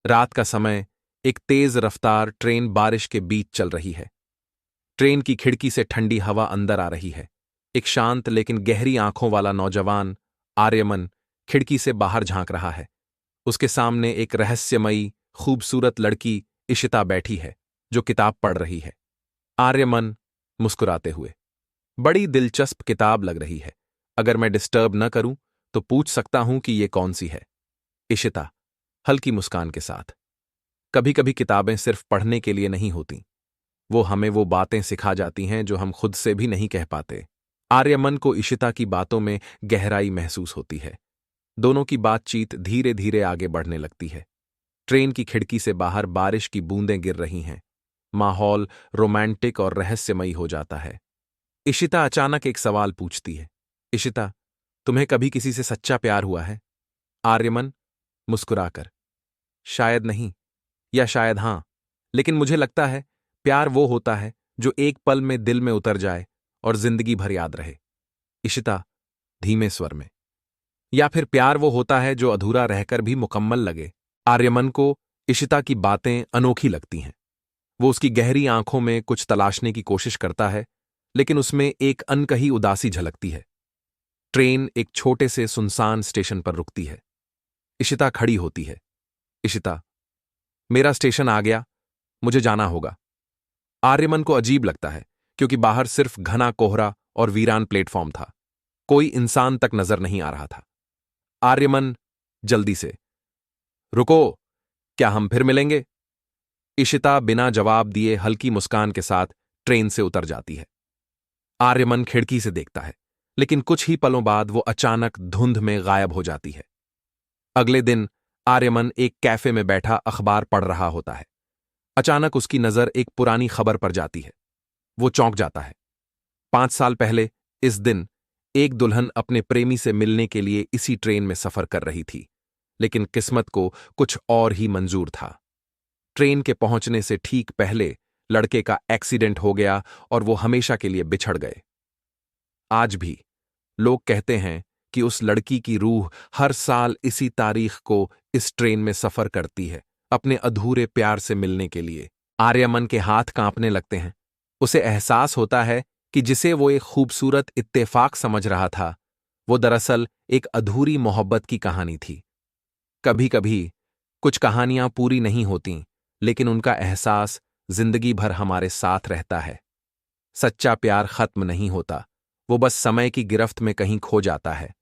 रात का समय, एक तेज रफ्तार ट्रेन बारिश के बीच चल रही है। ट्रेन की खिड़की से ठंडी हवा अंदर आ रही है। एक शांत लेकिन गहरी आंखों वाला नौजवान, आर्यमन, खिड़की से बाहर झांक रहा है। उसके सामने एक रहस्यमयी, खूबसूरत लड़की इशिता बैठी है, जो किताब पढ़ रही है। आर्यमन, मुस्कुराते हुए, बड़ी दिलचस्प किताब लग रही है। अगर मैं डिस्टर्ब न करूं तो पूछ सकता हूं कि ये कौन सी है? इशिता, हल्की मुस्कान के साथ। कभी कभी किताबें सिर्फ पढ़ने के लिए नहीं होती, वो हमें वो बातें सिखा जाती हैं जो हम खुद से भी नहीं कह पाते। आर्यमन को इशिता की बातों में गहराई महसूस होती है। दोनों की बातचीत धीरे धीरे आगे बढ़ने लगती है। ट्रेन की खिड़की से बाहर बारिश की बूंदें गिर रही हैं। माहौल रोमांटिक और रहस्यमयी हो जाता है। इशिता अचानक एक सवाल पूछती है। इशिता, तुम्हें कभी किसी से सच्चा प्यार हुआ है? आर्यमन, मुस्कुराकर, शायद नहीं, या शायद हां, लेकिन मुझे लगता है प्यार वो होता है जो एक पल में दिल में उतर जाए और जिंदगी भर याद रहे। इशिता, धीमे स्वर में, या फिर प्यार वो होता है जो अधूरा रहकर भी मुकम्मल लगे। आर्यमन को इशिता की बातें अनोखी लगती हैं। वो उसकी गहरी आंखों में कुछ तलाशने की कोशिश करता है, लेकिन उसमें एक अनकही उदासी झलकती है। ट्रेन एक छोटे से सुनसान स्टेशन पर रुकती है। इशिता खड़ी होती है। इशिता, मेरा स्टेशन आ गया, मुझे जाना होगा। आर्यमन को अजीब लगता है, क्योंकि बाहर सिर्फ घना कोहरा और वीरान प्लेटफॉर्म था। कोई इंसान तक नजर नहीं आ रहा था। आर्यमन, जल्दी से, रुको, क्या हम फिर मिलेंगे? इशिता बिना जवाब दिए हल्की मुस्कान के साथ ट्रेन से उतर जाती है। आर्यमन खिड़की से देखता है, लेकिन कुछ ही पलों बाद वो अचानक धुंध में गायब हो जाती है। अगले दिन आर्यमन एक कैफे में बैठा अखबार पढ़ रहा होता है। अचानक उसकी नजर एक पुरानी खबर पर जाती है। वो चौंक जाता है। 5 साल पहले इस दिन एक दुल्हन अपने प्रेमी से मिलने के लिए इसी ट्रेन में सफर कर रही थी, लेकिन किस्मत को कुछ और ही मंजूर था। ट्रेन के पहुंचने से ठीक पहले लड़के का एक्सीडेंट हो गया और वो हमेशा के लिए बिछड़ गए। आज भी लोग कहते हैं कि उस लड़की की रूह हर साल इसी तारीख को इस ट्रेन में सफर करती है, अपने अधूरे प्यार से मिलने के लिए। आर्यमन के हाथ कांपने लगते हैं। उसे एहसास होता है कि जिसे वो एक खूबसूरत इत्तेफाक समझ रहा था, वो दरअसल एक अधूरी मोहब्बत की कहानी थी। कभी कभी कुछ कहानियां पूरी नहीं होतीं, लेकिन उनका एहसास जिंदगी भर हमारे साथ रहता है। सच्चा प्यार खत्म नहीं होता, वो बस समय की गिरफ्त में कहीं खो जाता है।